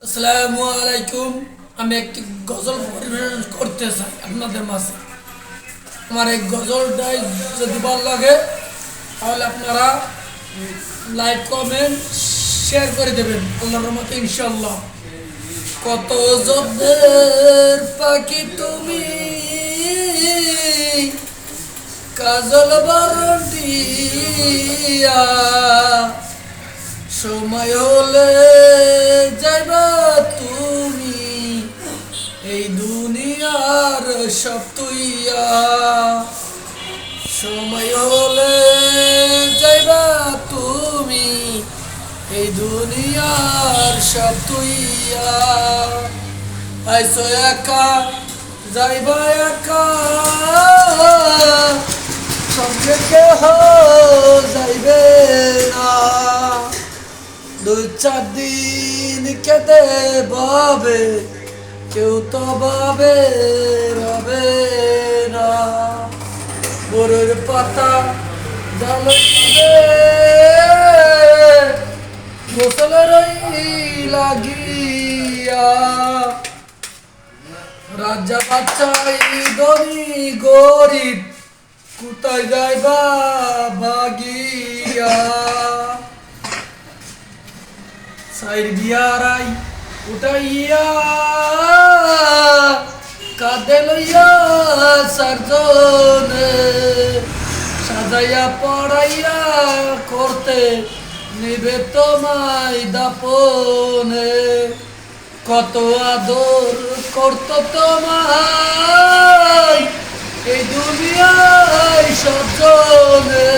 আসসালামু আলাইকুম। আমি একটি গজল পরিবেশন করতে চাই আপনাদের মাঝে। আমার এই গজলটাই যদি ভালো লাগে তাহলে আপনারা লাইক কমেন্ট শেয়ার করে দেবেন আল্লাহর রহমতে ইনশাআল্লাহ। কত যত্নের পাখি তুমি, কাজল বরণ দিয়া, সময় হলে যাইবা তুমি এই দুনিয়ার সব তুইয়া। সময় হলে যাইবা তুমি এই দুনিয়ার সব তুইয়া। আইসো একা যাইবা একা, সঙ্গে কেহ যাইবে না। দুই চার দিন কেঁদে বাবে কেউ তো বাবে রবে না। বরের পাতা জ্বালাইবে গোসলের লাগিয়া। রাজা বাচ্চাই ধনী গরিব কোথায় যাইবা বাগিয়া। সাইর বিয়ারাই উঠাইয়া কাঁদে লইয়া সারজনে, সাজাইয়া পড়াইয়া করতে নিবে তোমায় দাপনে। কত আদর করত তোমায় এই দুনিয়ায় সবজনে,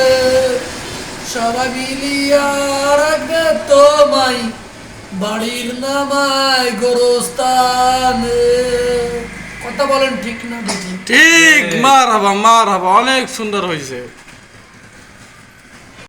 সবাই মিলিয়া রাখবে তোমায় বাড়ির নামায় গোরস্থানে। কথা বলেন ঠিক না? ঠিক, মারহাবা মারহাবা, অনেক সুন্দর হয়েছে।